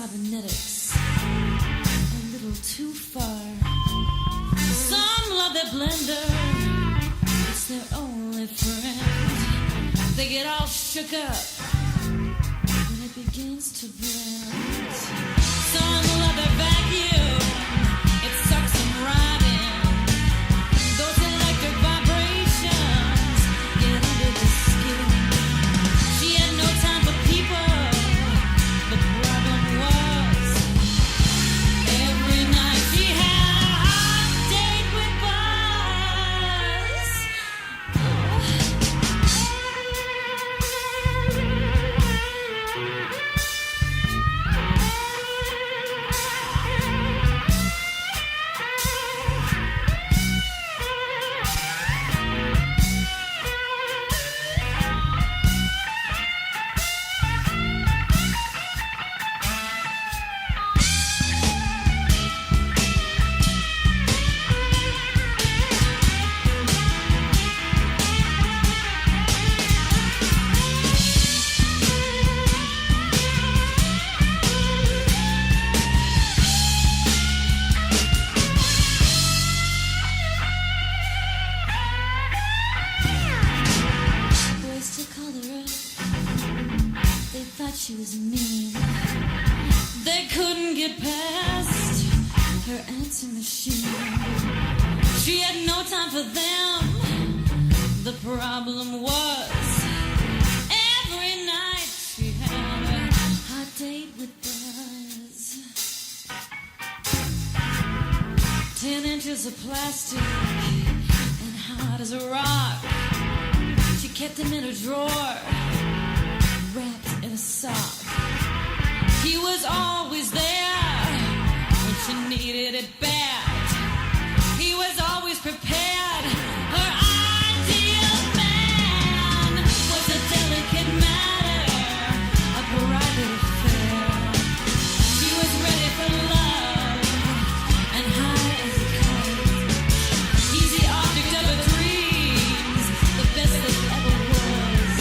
cybernetics a little too far. Some love their blender, it's their only friend. They get all shook up when it begins to blend. Some love their vacuum, it sucks them right in. Those electric vibrations get under the skin. She had no time for people. The problem was every night she had a hot date with Buzz. Boys to call her up, they thought she was mean. They couldn't get past her answer machine. She had no time for them. The problem was every night she had a hot date with Buzz. 10 inches of plastic and hard as a rock. She kept him in a drawer, wrapped in a sock. He was always there when she needed it bad. He was always prepared. Her ideal man was a delicate matter, a private affair. She was ready for love and high as a kite. He's the object of her dreams, the best that ever was.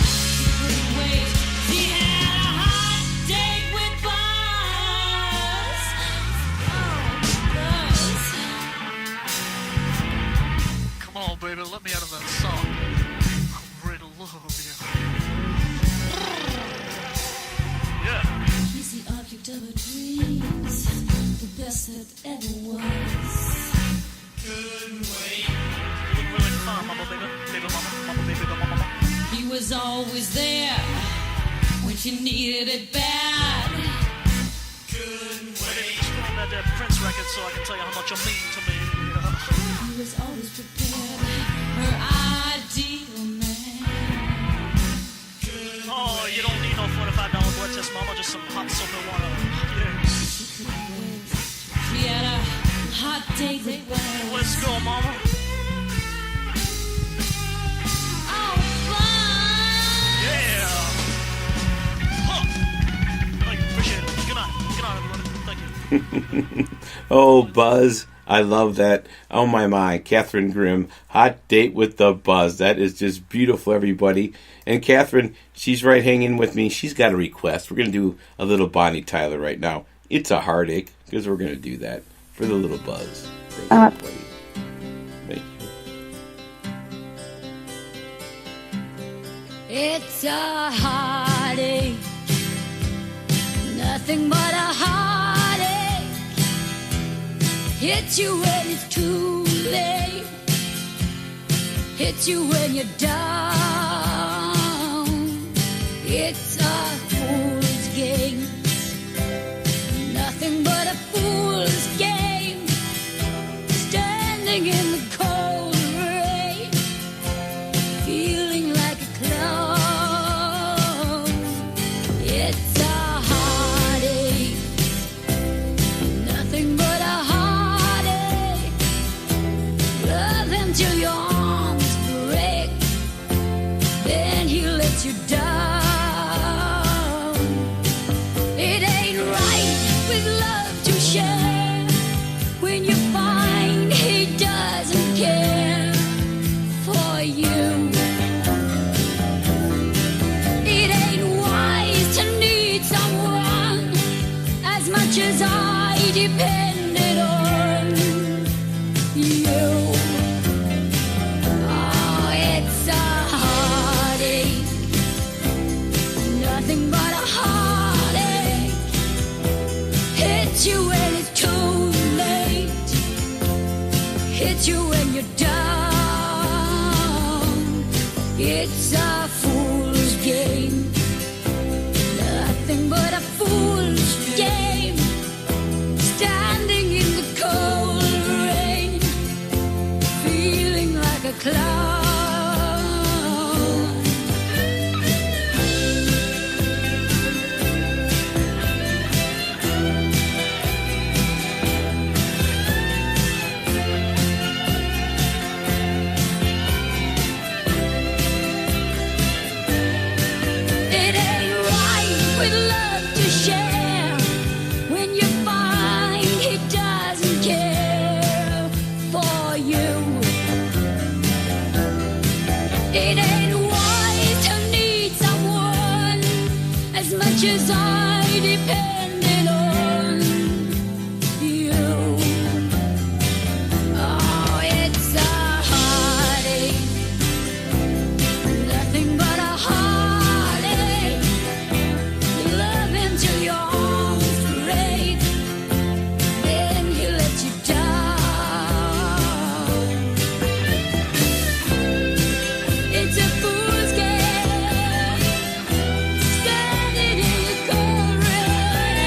She couldn't wait. She had a hot date with Buzz. Oh, Buzz. Come on, baby, let me out of that song. I'm ready to love you. Yeah. He's the object of her dreams, the best that ever was. Look really fine, mama, baby. Baby, mama, baby, mama. He was always there when she needed it bad. Wait, just put on that Prince record so I can tell you how much you mean to me. He was always prepared, her ideal man. Oh, you don't need no $45 blood test, mama. Just some hot soap and water. Yeah. She couldn't wait. She had a hot date with Buzz. Let's go, mama. Oh, Buzz! Yeah. Huh. Thank you, appreciate it. Good night. Good night, everybody. Thank you. Oh, Buzz. I love that. Oh, my. Kathryn Grimm. Hot date with the Buzz. That is just beautiful, everybody. And Kathryn, she's right hanging with me. She's got a request. We're going to do a little Bonnie Tyler right now. It's a heartache, because we're going to do that for the little Buzz. Thank you, everybody. Thank you. It's a heartache, nothing but a heartache. Hits you when it's too late, hits you when you're down. It's a fool's game, nothing but a fool's game. Standing in the cold rain, feeling like a clown. It's a heartache, nothing but a heartache. Love him till your arms break, then he lets you down. It ain't right with love to share when you find he does depended on you. Oh, it's a heartache, nothing but a heartache. Hits you when it's too late, hits you when you're down. It's a fool's game, nothing but a fool's game. Standing in the cold rain, feeling like a clown. It ain't right with love to share when you find he doesn't care for you. It ain't wise to need someone as much as I depended on you. Oh, it's a heartache, nothing but a heartache. You love him till your arms break, then he lets you down. It's a fool's game, standing in the cold rain.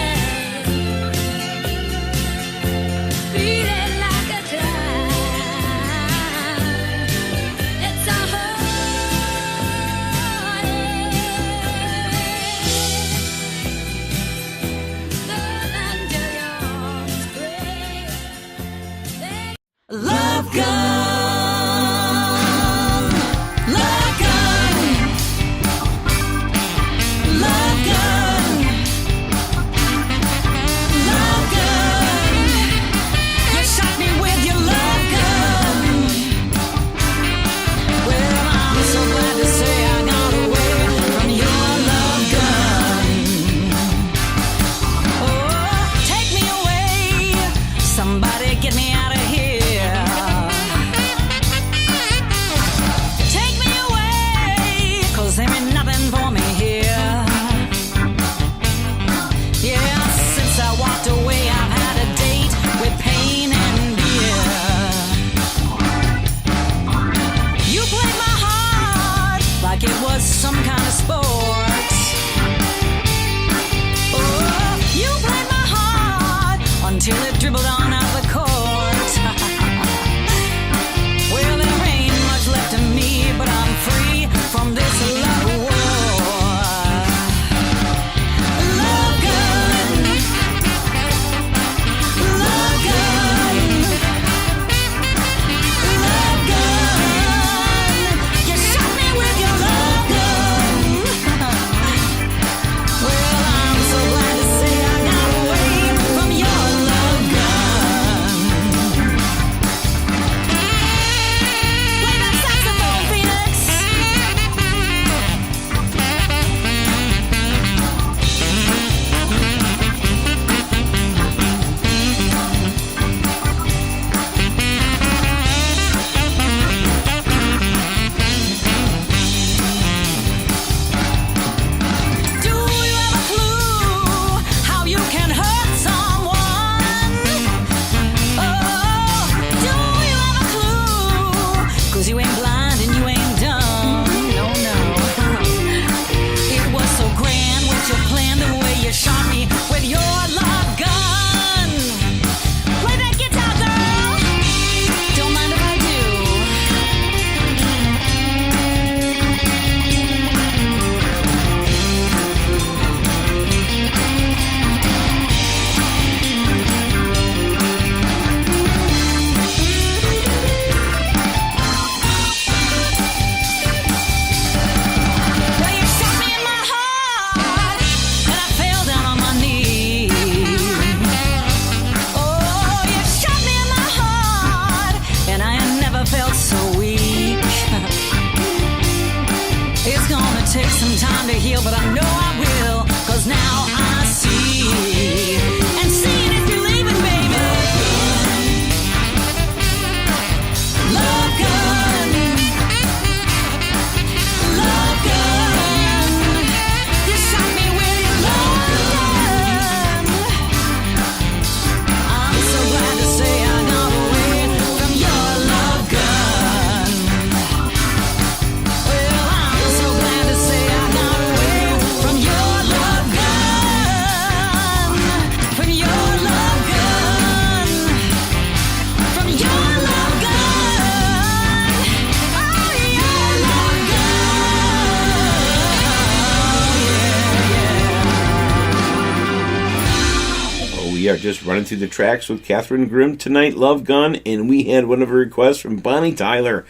We are just running through the tracks with Kathryn Grimm tonight, Love Gun, and we had one of her requests from Bonnie Tyler.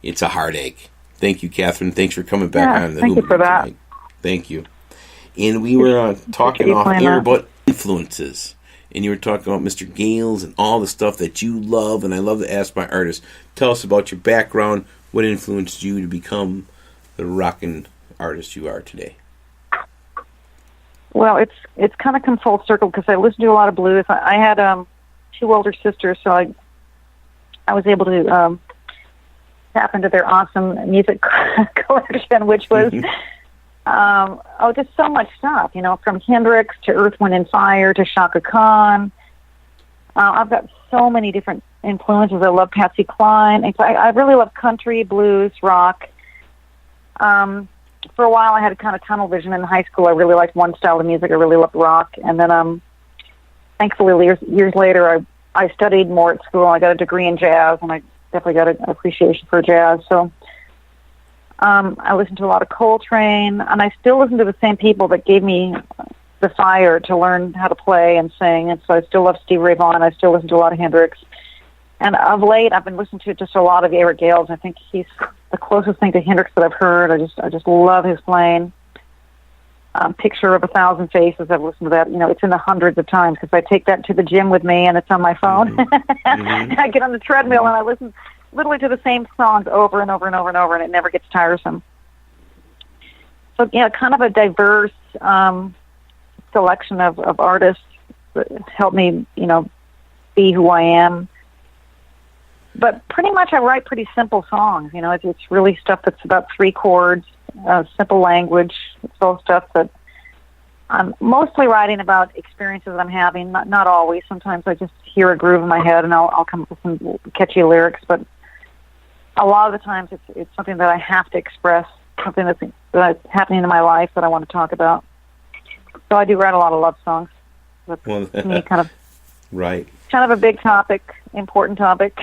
It's a Heartache. Thank you, Kathryn. Thanks for coming back on the Thank you for that. tonight. Thank you. And we were talking off air about influences. And you were talking about Mr. Gales and all the stuff that you love. And I love to ask my artists, tell us about your background. What influenced you to become the rockin' artist you are today? Well, it's kind of come full circle because I listened to a lot of blues. I had 2 older sisters, so I was able to tap into their awesome music collection, which was just so much stuff. From Hendrix to Earth, Wind and Fire to Shaka Khan. I've got so many different influences. I love Patsy Cline. I really love country, blues, rock. For a while, I had a kind of tunnel vision in high school. I really liked one style of music. I really loved rock. And then, thankfully, years later, I studied more at school. I got a degree in jazz, and I definitely got an appreciation for jazz. So I listened to a lot of Coltrane, and I still listen to the same people that gave me the fire to learn how to play and sing. And so I still love Stevie Ray Vaughan. I still listen to a lot of Hendrix. And of late, I've been listening to just a lot of Eric Gales. I think he's the closest thing to Hendrix that I've heard. I just love his playing. Picture of 1,000 Faces. I've listened to that. It's in the hundreds of times because I take that to the gym with me and it's on my phone. And I get on the treadmill and I listen literally to the same songs over and over and over and over, and it never gets tiresome. So yeah, kind of a diverse selection of artists that help me, be who I am. But pretty much I write pretty simple songs. It's really stuff that's about 3 chords, simple language. It's all stuff that I'm mostly writing about experiences that I'm having. Not always. Sometimes I just hear a groove in my head and I'll come up with some catchy lyrics. But a lot of the times it's something that I have to express, something that's happening in my life that I want to talk about. So I do write a lot of love songs. That's to me kind of right. Kind of a big topic, important topic.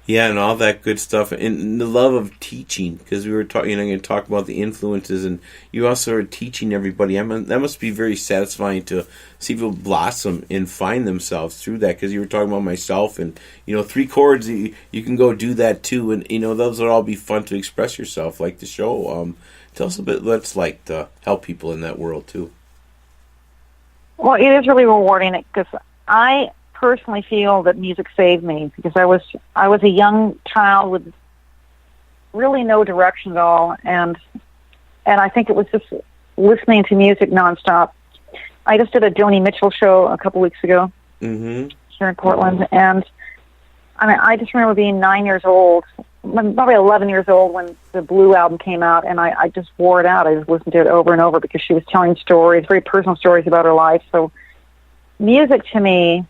And all that good stuff, and the love of teaching, because we were talking, going to talk about the influences, and you also are teaching everybody. That must be very satisfying to see people blossom and find themselves through that, because you were talking about myself, and 3 chords, you can go do that too, and those would all be fun to express yourself, like the show. Tell us a bit what it's like to help people in that world too. Well, it is really rewarding because I personally feel that music saved me because I was a young child with really no direction at all, and I think it was just listening to music nonstop. I just did a Joni Mitchell show a couple weeks ago here in Portland, and I just remember being 9 years old, probably 11 years old when the Blue album came out, and I just wore it out. I just listened to it over and over because she was telling stories, very personal stories about her life. So music to me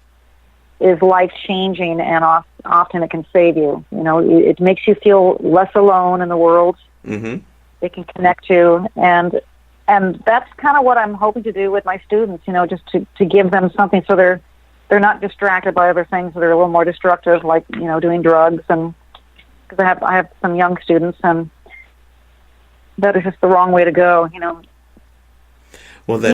is life-changing, and often it can save you. It makes you feel less alone in the world. It can connect you, and that's kind of what I'm hoping to do with my students, just to give them something so they're not distracted by other things that are a little more destructive, like, doing drugs, and because I have some young students, and that is just the wrong way to go, Well,